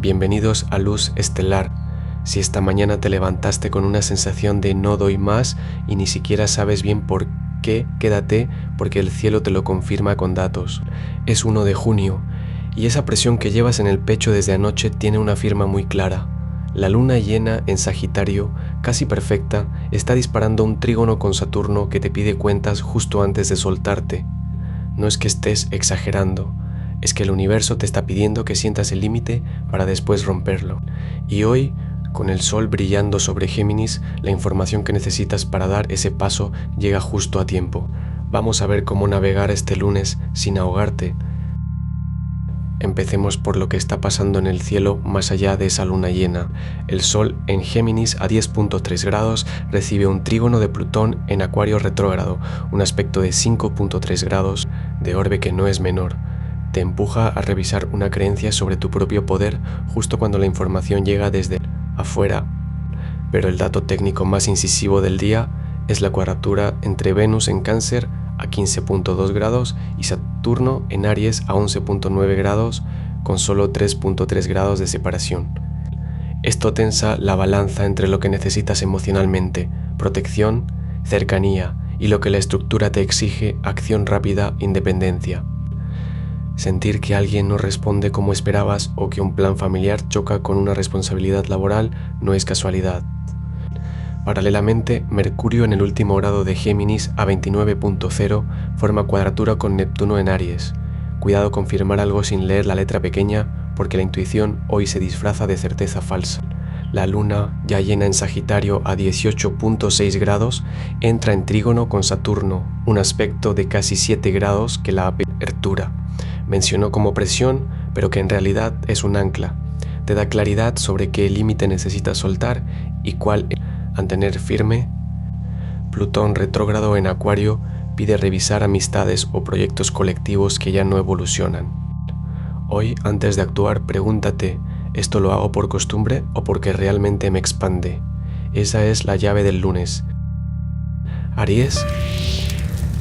Bienvenidos a Luz Estelar. Si esta mañana te levantaste con una sensación de no doy más y ni siquiera sabes bien por qué, quédate porque el cielo te lo confirma con datos. Es 1 de junio y esa presión que llevas en el pecho desde anoche tiene una firma muy clara. La luna llena en Sagitario, casi perfecta, está disparando un trígono con Saturno que te pide cuentas justo antes de soltarte. No es que estés exagerando, es que el universo te está pidiendo que sientas el límite para después romperlo. Y hoy, con el sol brillando sobre Géminis, la información que necesitas para dar ese paso llega justo a tiempo. Vamos a ver cómo navegar este lunes sin ahogarte. Empecemos por lo que está pasando en el cielo más allá de esa luna llena. El Sol en Géminis a 10.3 grados recibe un trígono de Plutón en Acuario retrógrado, un aspecto de 5.3 grados de orbe que no es menor. Te empuja a revisar una creencia sobre tu propio poder justo cuando la información llega desde afuera. Pero el dato técnico más incisivo del día es la cuadratura entre Venus en Cáncer a 15.2 grados y Saturno en Aries a 11.9 grados con solo 3.3 grados de separación. Esto tensa la balanza entre lo que necesitas emocionalmente, protección, cercanía, y lo que la estructura te exige, acción rápida, independencia. Sentir que alguien no responde como esperabas o que un plan familiar choca con una responsabilidad laboral no es casualidad. Paralelamente, Mercurio en el último grado de Géminis a 29.0 forma cuadratura con Neptuno en Aries. Cuidado con firmar algo sin leer la letra pequeña porque la intuición hoy se disfraza de certeza falsa. La luna, ya llena en Sagitario a 18.6 grados, entra en trígono con Saturno, un aspecto de casi 7 grados que la apertura. Mencionó como presión, pero que en realidad es un ancla. Te da claridad sobre qué límite necesitas soltar y cuál mantener firme. Plutón retrógrado en Acuario pide revisar amistades o proyectos colectivos que ya no evolucionan. Hoy, antes de actuar, pregúntate, ¿esto lo hago por costumbre o porque realmente me expande? Esa es la llave del lunes. Aries,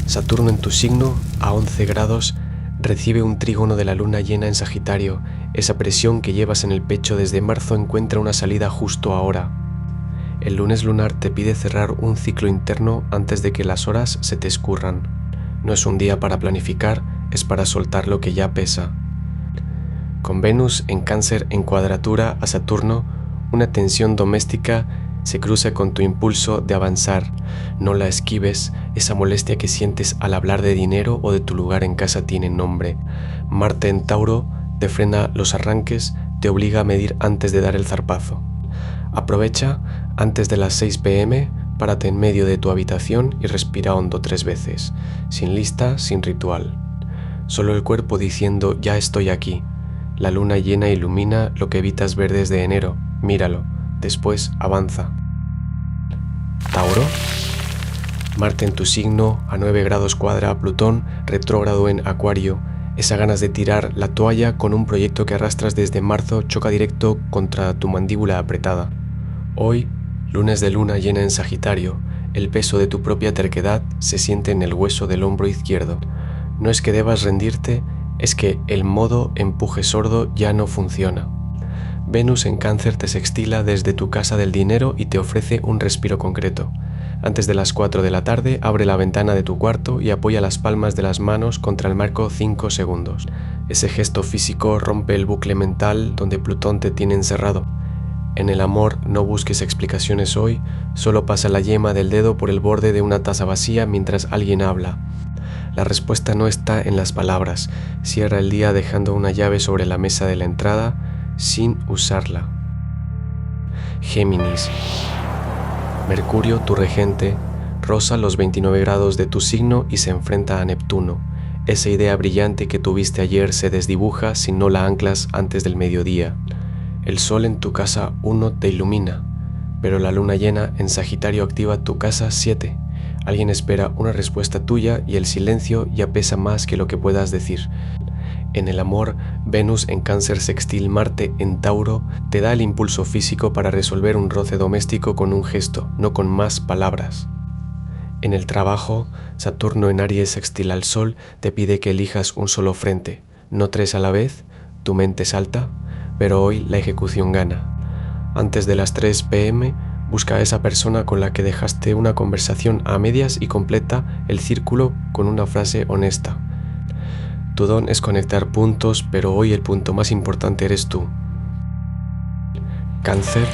Saturno en tu signo a 11 grados recibe un trígono de la luna llena en Sagitario. Esa presión que llevas en el pecho desde marzo encuentra una salida justo ahora. El lunes lunar te pide cerrar un ciclo interno antes de que las horas se te escurran. No es un día para planificar, es para soltar lo que ya pesa. Con Venus en Cáncer en cuadratura a Saturno, una tensión doméstica se cruza con tu impulso de avanzar. No la esquives, esa molestia que sientes al hablar de dinero o de tu lugar en casa tiene nombre. Marte en Tauro te frena los arranques, te obliga a medir antes de dar el zarpazo. Aprovecha, antes de las 6 p.m, párate en medio de tu habitación y respira hondo 3 veces, sin lista, sin ritual. Solo el cuerpo diciendo ya estoy aquí. La luna llena ilumina lo que evitas ver desde enero, míralo, después avanza. Tauro, Marte en tu signo a 9 grados cuadra a Plutón, retrógrado en Acuario. Esa ganas de tirar la toalla con un proyecto que arrastras desde marzo choca directo contra tu mandíbula apretada. Hoy, lunes de luna llena en Sagitario, el peso de tu propia terquedad se siente en el hueso del hombro izquierdo. No es que debas rendirte, es que el modo empuje sordo ya no funciona. Venus en Cáncer te sextila desde tu casa del dinero y te ofrece un respiro concreto. Antes de las 4 de la tarde, abre la ventana de tu cuarto y apoya las palmas de las manos contra el marco 5 segundos. Ese gesto físico rompe el bucle mental donde Plutón te tiene encerrado. En el amor no busques explicaciones hoy, solo pasa la yema del dedo por el borde de una taza vacía mientras alguien habla. La respuesta no está en las palabras. Cierra el día dejando una llave sobre la mesa de la entrada sin usarla. Géminis. Mercurio, tu regente, roza los 29 grados de tu signo y se enfrenta a Neptuno. Esa idea brillante que tuviste ayer se desdibuja si no la anclas antes del mediodía. El sol en tu casa 1 te ilumina, pero la luna llena en Sagitario activa tu casa 7. Alguien espera una respuesta tuya y el silencio ya pesa más que lo que puedas decir. En el amor, Venus en Cáncer sextil Marte en Tauro te da el impulso físico para resolver un roce doméstico con un gesto, no con más palabras. En el trabajo, Saturno en Aries sextil al Sol te pide que elijas un solo frente, no 3 a la vez. Tu mente salta, pero hoy la ejecución gana. Antes de las 3 p.m., busca a esa persona con la que dejaste una conversación a medias y completa el círculo con una frase honesta. Tu don es conectar puntos, pero hoy el punto más importante eres tú. Cáncer.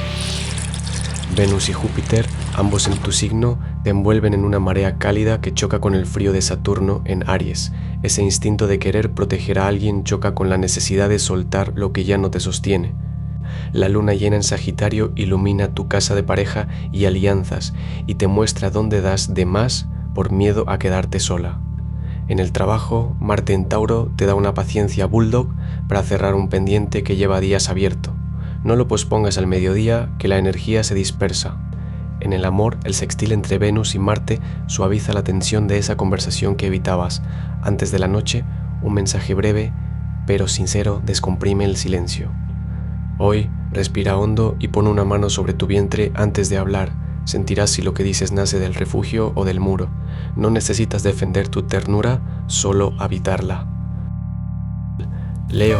Venus y Júpiter, ambos en tu signo, te envuelven en una marea cálida que choca con el frío de Saturno en Aries. Ese instinto de querer proteger a alguien choca con la necesidad de soltar lo que ya no te sostiene. La luna llena en Sagitario ilumina tu casa de pareja y alianzas y te muestra dónde das de más por miedo a quedarte sola. En el trabajo, Marte en Tauro te da una paciencia bulldog para cerrar un pendiente que lleva días abierto. No lo pospongas al mediodía, que la energía se dispersa. En el amor, el sextil entre Venus y Marte suaviza la tensión de esa conversación que evitabas. Antes de la noche, un mensaje breve, pero sincero, descomprime el silencio. Hoy, respira hondo y pon una mano sobre tu vientre antes de hablar. Sentirás si lo que dices nace del refugio o del muro. No necesitas defender tu ternura, solo habitarla. Leo.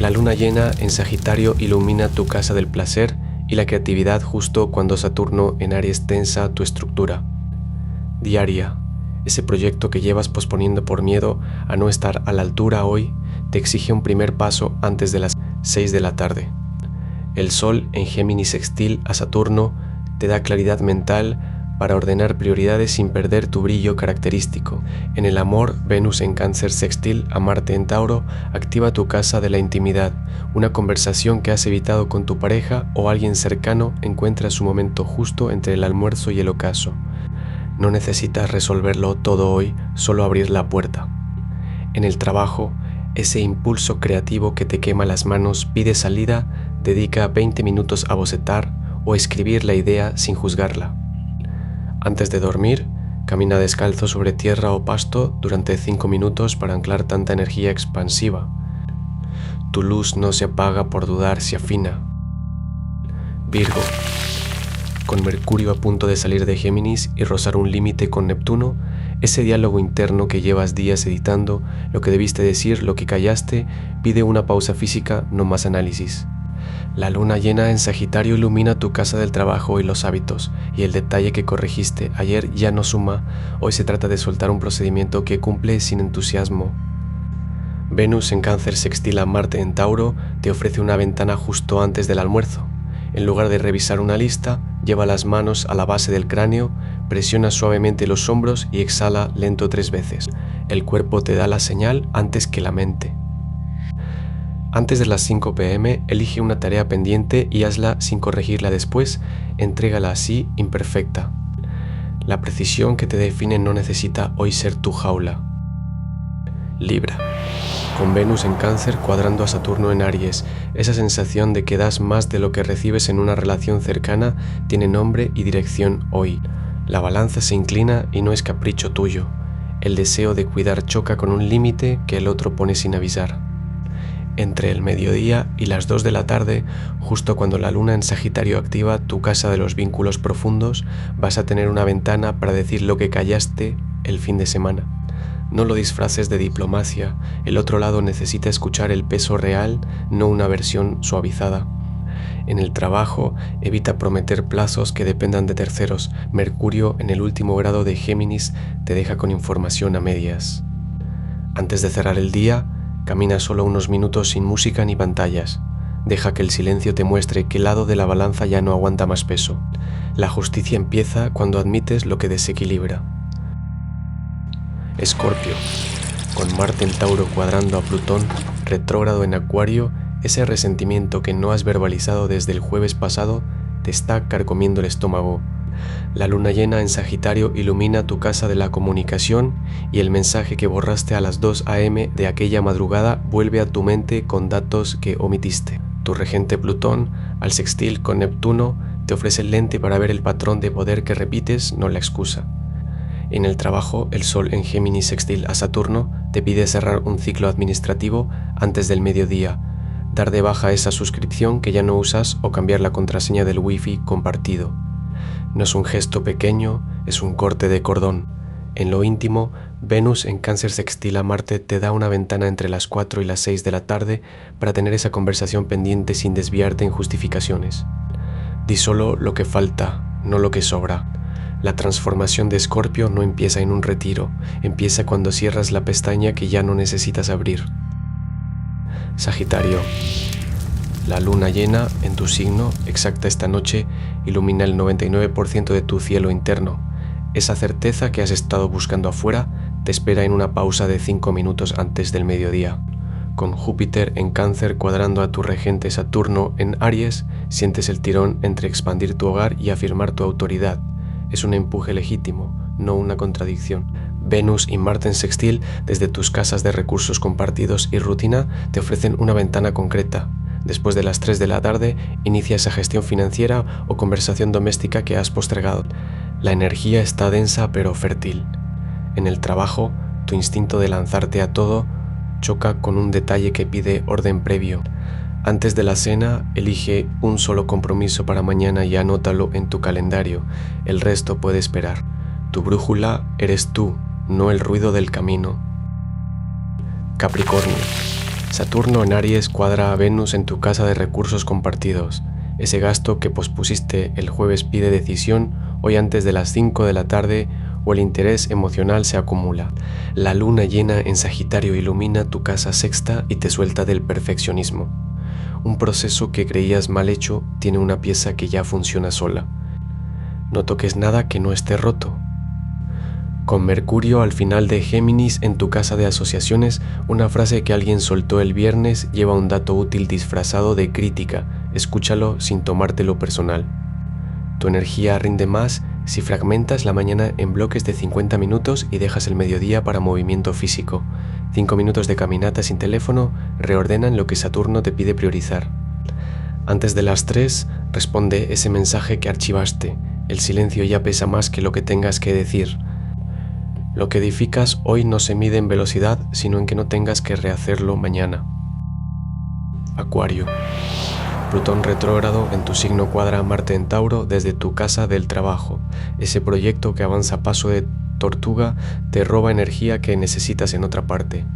La luna llena en Sagitario ilumina tu casa del placer y la creatividad justo cuando Saturno en Aries tensa tu estructura. Diaria. Ese proyecto que llevas posponiendo por miedo a no estar a la altura hoy te exige un primer paso antes de las 6 de la tarde. El Sol en Géminis sextil a Saturno te da claridad mental para ordenar prioridades sin perder tu brillo característico. En el amor, Venus en Cáncer sextil a Marte en Tauro activa tu casa de la intimidad. Una conversación que has evitado con tu pareja o alguien cercano encuentra su momento justo entre el almuerzo y el ocaso. No necesitas resolverlo todo hoy, solo abrir la puerta. En el trabajo, ese impulso creativo que te quema las manos pide salida, dedica 20 minutos a bocetar o escribir la idea sin juzgarla. Antes de dormir, camina descalzo sobre tierra o pasto durante 5 minutos para anclar tanta energía expansiva. Tu luz no se apaga por dudar, se afina. Virgo. Con Mercurio a punto de salir de Géminis y rozar un límite con Neptuno, ese diálogo interno que llevas días editando, lo que debiste decir, lo que callaste, pide una pausa física, no más análisis. La luna llena en Sagitario ilumina tu casa del trabajo y los hábitos, y el detalle que corregiste ayer ya no suma, hoy se trata de soltar un procedimiento que cumple sin entusiasmo. Venus en Cáncer sextil a Marte en Tauro te ofrece una ventana justo antes del almuerzo. En lugar de revisar una lista, lleva las manos a la base del cráneo, presiona suavemente los hombros y exhala lento 3 veces. El cuerpo te da la señal antes que la mente. Antes de las 5 p.m., elige una tarea pendiente y hazla sin corregirla después, entrégala así imperfecta. La precisión que te define no necesita hoy ser tu jaula. Libra. Con Venus en Cáncer cuadrando a Saturno en Aries, esa sensación de que das más de lo que recibes en una relación cercana tiene nombre y dirección hoy. La balanza se inclina y no es capricho tuyo. El deseo de cuidar choca con un límite que el otro pone sin avisar. Entre el mediodía y las 2 de la tarde, justo cuando la luna en Sagitario activa tu casa de los vínculos profundos, vas a tener una ventana para decir lo que callaste el fin de semana. No lo disfraces de diplomacia, el otro lado necesita escuchar el peso real, no una versión suavizada. En el trabajo, evita prometer plazos que dependan de terceros. Mercurio en el último grado de Géminis te deja con información a medias. Antes de cerrar el día, camina solo unos minutos sin música ni pantallas. Deja que el silencio te muestre qué lado de la balanza ya no aguanta más peso. La justicia empieza cuando admites lo que desequilibra. Escorpio. Con Marte en Tauro cuadrando a Plutón, retrógrado en Acuario, ese resentimiento que no has verbalizado desde el jueves pasado te está carcomiendo el estómago. La luna llena en Sagitario ilumina tu casa de la comunicación y el mensaje que borraste a las 2 a.m. de aquella madrugada vuelve a tu mente con datos que omitiste. Tu regente Plutón, al sextil con Neptuno, te ofrece el lente para ver el patrón de poder que repites, no la excusa. En el trabajo, el Sol en Géminis sextil a Saturno te pide cerrar un ciclo administrativo antes del mediodía, dar de baja esa suscripción que ya no usas o cambiar la contraseña del wifi compartido. No es un gesto pequeño, es un corte de cordón. En lo íntimo, Venus en Cáncer sextil a Marte te da una ventana entre las 4 y las 6 de la tarde para tener esa conversación pendiente sin desviarte en justificaciones. Di solo lo que falta, no lo que sobra. La transformación de Escorpio no empieza en un retiro, empieza cuando cierras la pestaña que ya no necesitas abrir. Sagitario. La luna llena en tu signo, exacta esta noche, ilumina el 99% de tu cielo interno. Esa certeza que has estado buscando afuera te espera en una pausa de 5 minutos antes del mediodía. Con Júpiter en Cáncer cuadrando a tu regente Saturno en Aries, sientes el tirón entre expandir tu hogar y afirmar tu autoridad. Es un empuje legítimo, no una contradicción. Venus y Marte en sextil, desde tus casas de recursos compartidos y rutina, te ofrecen una ventana concreta. Después de las 3 de la tarde, inicia esa gestión financiera o conversación doméstica que has postergado. La energía está densa pero fértil. En el trabajo, tu instinto de lanzarte a todo choca con un detalle que pide orden previo. Antes de la cena, elige un solo compromiso para mañana y anótalo en tu calendario. El resto puede esperar. Tu brújula eres tú, no el ruido del camino. Capricornio. Saturno en Aries cuadra a Venus en tu casa de recursos compartidos. Ese gasto que pospusiste el jueves pide decisión hoy antes de las 5 de la tarde o el interés emocional se acumula. La luna llena en Sagitario ilumina tu casa sexta y te suelta del perfeccionismo. Un proceso que creías mal hecho tiene una pieza que ya funciona sola. No toques nada que no esté roto. Con Mercurio al final de Géminis en tu casa de asociaciones, una frase que alguien soltó el viernes lleva un dato útil disfrazado de crítica. Escúchalo sin tomártelo personal. Tu energía rinde más si fragmentas la mañana en bloques de 50 minutos y dejas el mediodía para movimiento físico. 5 minutos de caminata sin teléfono reordenan lo que Saturno te pide priorizar. Antes de las 3, responde ese mensaje que archivaste. El silencio ya pesa más que lo que tengas que decir. Lo que edificas hoy no se mide en velocidad, sino en que no tengas que rehacerlo mañana. Acuario. Plutón retrógrado en tu signo cuadra a Marte en Tauro desde tu casa del trabajo. Ese proyecto que avanza a paso de tortuga te roba energía que necesitas en otra parte.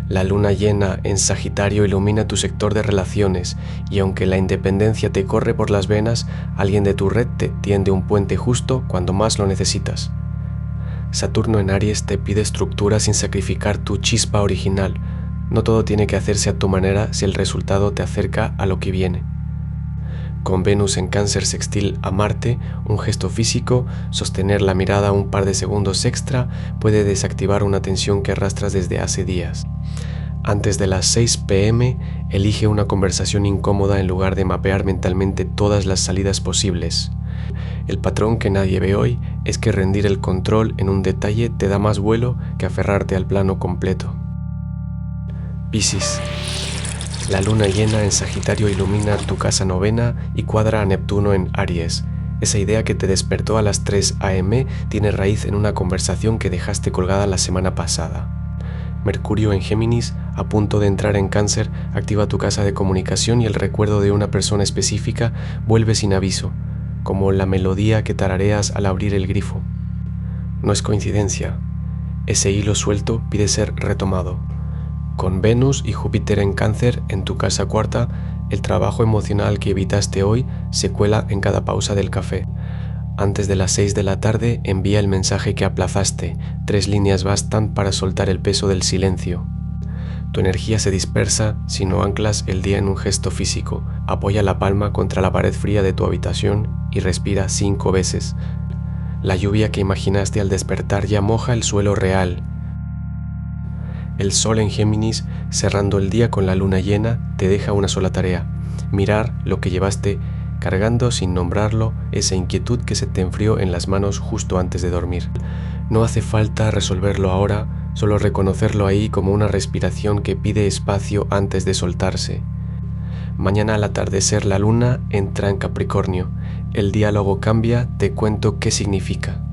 La luna llena en Sagitario ilumina tu sector de relaciones y aunque la independencia te corre por las venas, alguien de tu red te tiende un puente justo cuando más lo necesitas. Saturno en Aries te pide estructura sin sacrificar tu chispa original. No todo tiene que hacerse a tu manera si el resultado te acerca a lo que viene. Con Venus en Cáncer sextil a Marte, un gesto físico, sostener la mirada un par de segundos extra, puede desactivar una tensión que arrastras desde hace días. Antes de las 6 p.m, elige una conversación incómoda en lugar de mapear mentalmente todas las salidas posibles. El patrón que nadie ve hoy es que rendir el control en un detalle te da más vuelo que aferrarte al plano completo. Piscis. La luna llena en Sagitario ilumina tu casa novena y cuadra a Neptuno en Aries. Esa idea que te despertó a las 3 a.m. tiene raíz en una conversación que dejaste colgada la semana pasada. Mercurio en Géminis, a punto de entrar en Cáncer, activa tu casa de comunicación y el recuerdo de una persona específica vuelve sin aviso, como la melodía que tarareas al abrir el grifo. No es coincidencia. Ese hilo suelto pide ser retomado. Con Venus y Júpiter en Cáncer en tu casa cuarta, el trabajo emocional que evitaste hoy se cuela en cada pausa del café. Antes de las 6 de la tarde envía el mensaje que aplazaste. 3 líneas bastan para soltar el peso del silencio. Tu energía se dispersa si no anclas el día en un gesto físico. Apoya la palma contra la pared fría de tu habitación y respira 5 veces. La lluvia que imaginaste al despertar ya moja el suelo real. El sol en Géminis, cerrando el día con la luna llena, te deja una sola tarea: mirar lo que llevaste cargando sin nombrarlo, esa inquietud que se te enfrió en las manos justo antes de dormir. No hace falta resolverlo ahora, solo reconocerlo ahí como una respiración que pide espacio antes de soltarse. Mañana al atardecer la luna entra en Capricornio. El diálogo cambia, te cuento qué significa.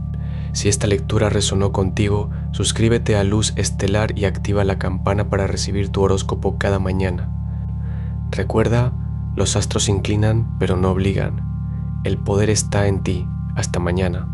Si esta lectura resonó contigo, suscríbete a Luz Estelar y activa la campana para recibir tu horóscopo cada mañana. Recuerda, los astros se inclinan, pero no obligan. El poder está en ti. Hasta mañana.